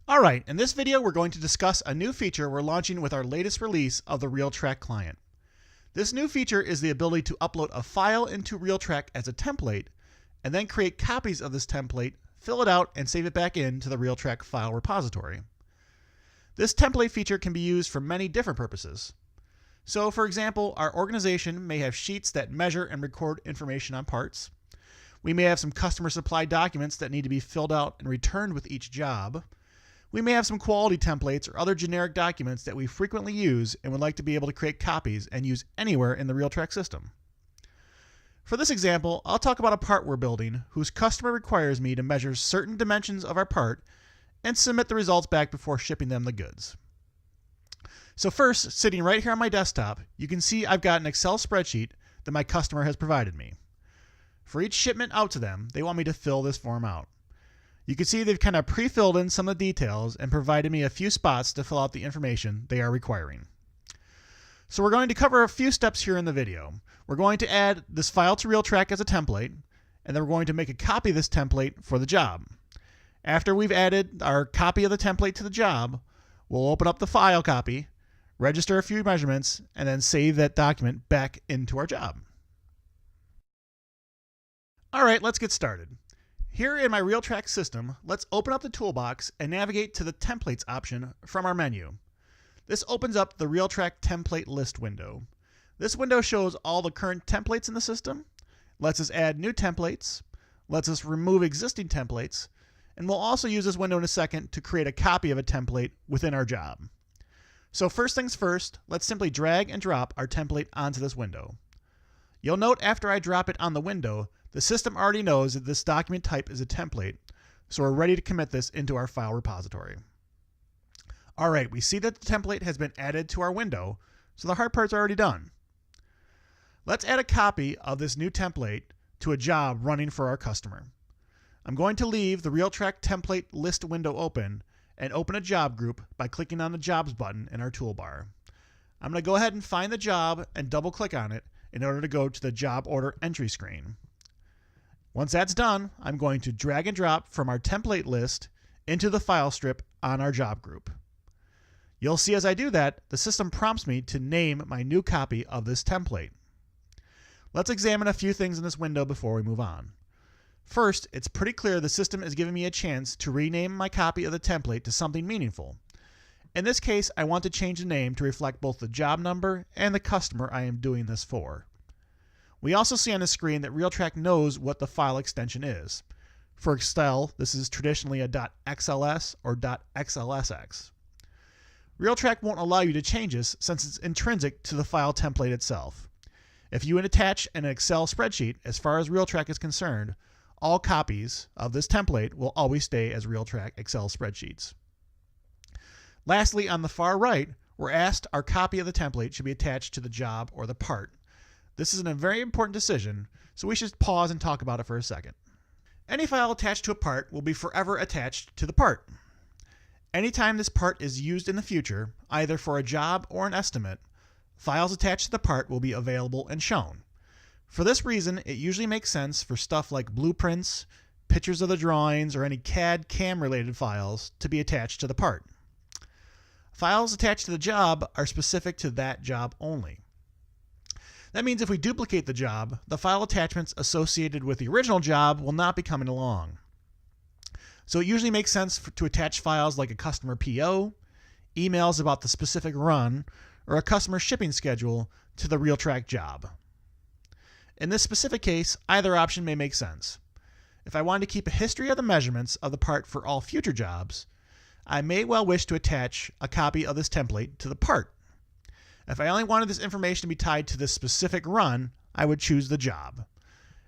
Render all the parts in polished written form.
Alright, in this video we're going to discuss a new feature we're launching with our latest release of the Realtrac client. This new feature is the ability to upload a file into Realtrac as a template, and then create copies of this template, fill it out, and save it back into the Realtrac file repository. This template feature can be used for many different purposes. So for example, our organization may have sheets that measure and record information on parts. We may have some customer supply documents that need to be filled out and returned with each job. We may have some quality templates or other generic documents that we frequently use and would like to be able to create copies and use anywhere in the Realtrac system. For this example, I'll talk about a part we're building whose customer requires me to measure certain dimensions of our part and submit the results back before shipping them the goods. So first, sitting right here on my desktop, you can see I've got an Excel spreadsheet that my customer has provided me. For each shipment out to them, they want me to fill this form out. You can see they've kind of pre-filled in some of the details and provided me a few spots to fill out the information they are requiring. So we're going to cover a few steps here in the video. We're going to add this file to Realtrac as a template, and then we're going to make a copy of this template for the job. After we've added our copy of the template to the job, we'll open up the file copy, register a few measurements, and then save that document back into our job. All right, let's get started. Here in my Realtrac system, let's open up the toolbox and navigate to the Templates option from our menu. This opens up the Realtrac template list window. This window shows all the current templates in the system, lets us add new templates, lets us remove existing templates, and we'll also use this window in a second to create a copy of a template within our job. So first things first, let's simply drag and drop our template onto this window. You'll note after I drop it on the window, the system already knows that this document type is a template, so we're ready to commit this into our file repository. Alright, we see that the template has been added to our window, so the hard part's already done. Let's add a copy of this new template to a job running for our customer. I'm going to leave the Realtrac template list window open and open a job group by clicking on the Jobs button in our toolbar. I'm going to go ahead and find the job and double click on it in order to go to the job order entry screen. Once that's done, I'm going to drag and drop from our template list into the file strip on our job group. You'll see as I do that, the system prompts me to name my new copy of this template. Let's examine a few things in this window before we move on. First, it's pretty clear the system is giving me a chance to rename my copy of the template to something meaningful. In this case, I want to change the name to reflect both the job number and the customer I am doing this for. We also see on the screen that Realtrac knows what the file extension is. For Excel, this is traditionally a .xls or .xlsx. Realtrac won't allow you to change this since it's intrinsic to the file template itself. If you attach an Excel spreadsheet, as far as Realtrac is concerned, all copies of this template will always stay as Realtrac Excel spreadsheets. Lastly, on the far right, we're asked our copy of the template should be attached to the job or the part. This is a very important decision, so we should pause and talk about it for a second. Any file attached to a part will be forever attached to the part. Anytime this part is used in the future, either for a job or an estimate, files attached to the part will be available and shown. For this reason, it usually makes sense for stuff like blueprints, pictures of the drawings, or any CAD CAM related files to be attached to the part. Files attached to the job are specific to that job only. That means if we duplicate the job, the file attachments associated with the original job will not be coming along. So it usually makes sense to attach files like a customer PO, emails about the specific run, or a customer shipping schedule to the Realtrac job. In this specific case, either option may make sense. If I wanted to keep a history of the measurements of the part for all future jobs, I may well wish to attach a copy of this template to the part. If I only wanted this information to be tied to this specific run, I would choose the job.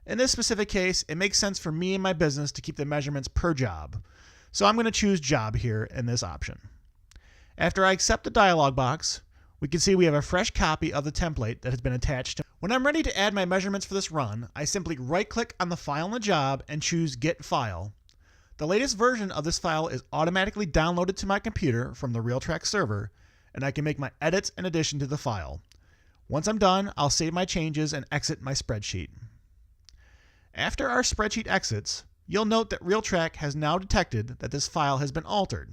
In this specific case, it makes sense for me and my business to keep the measurements per job, so I'm going to choose job here in this option. After I accept the dialog box, we can see we have a fresh copy of the template that has been attached. When I'm ready to add my measurements for this run, I simply right-click on the file in the job and choose Get File. The latest version of this file is automatically downloaded to my computer from the Realtrac server, and I can make my edits and addition to the file. Once I'm done, I'll save my changes and exit my spreadsheet. After our spreadsheet exits, you'll note that Realtrac has now detected that this file has been altered.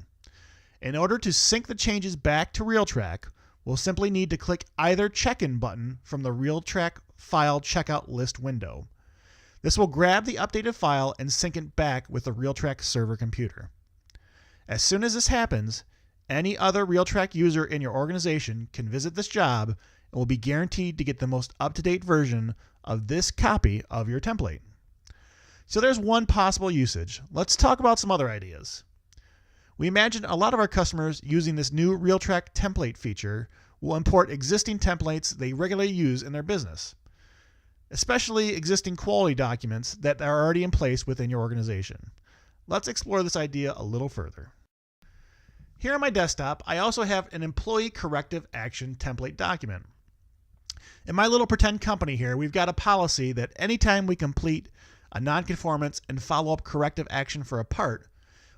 In order to sync the changes back to Realtrac, we'll simply need to click either check-in button from the Realtrac file checkout list window. This will grab the updated file and sync it back with the Realtrac server computer. As soon as this happens, any other Realtrac user in your organization can visit this job and will be guaranteed to get the most up-to-date version of this copy of your template. So there's one possible usage. Let's talk about some other ideas. We imagine a lot of our customers using this new Realtrac template feature will import existing templates they regularly use in their business, especially existing quality documents that are already in place within your organization. Let's explore this idea a little further. Here on my desktop, I also have an employee corrective action template document. In my little pretend company here, we've got a policy that anytime we complete a nonconformance and follow-up corrective action for a part,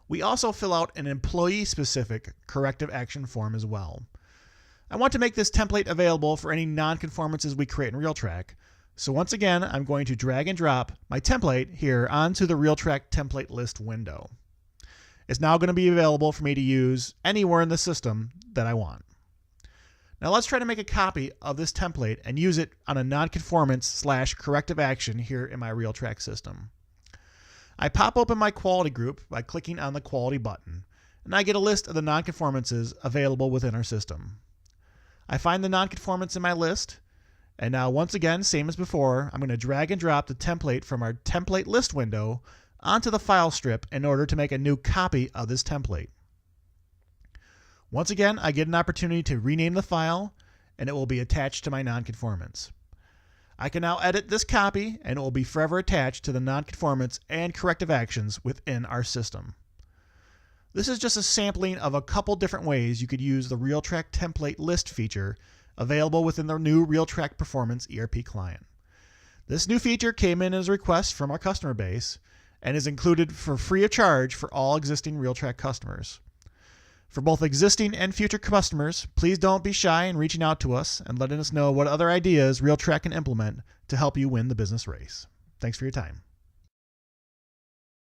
we also fill out an employee-specific corrective action form as well. I want to make this template available for any nonconformances we create in Realtrac. So once again, I'm going to drag and drop my template here onto the Realtrac template list window. It's now going to be available for me to use anywhere in the system that I want. Now let's try to make a copy of this template and use it on a nonconformance/corrective action here in my Realtrac system. I pop open my quality group by clicking on the quality button, and I get a list of the nonconformances available within our system. I find the nonconformance in my list, and now once again, same as before, I'm going to drag and drop the template from our template list window onto the file strip in order to make a new copy of this template. Once again, I get an opportunity to rename the file, and it will be attached to my nonconformance. I can now edit this copy, and it will be forever attached to the nonconformance and corrective actions within our system. This is just a sampling of a couple different ways you could use the Realtrac template list feature available within the new Realtrac Performance ERP client. This new feature came in as a request from our customer base and is included for free of charge for all existing Realtrac customers. For both existing and future customers, please don't be shy in reaching out to us and letting us know what other ideas Realtrac can implement to help you win the business race. Thanks for your time.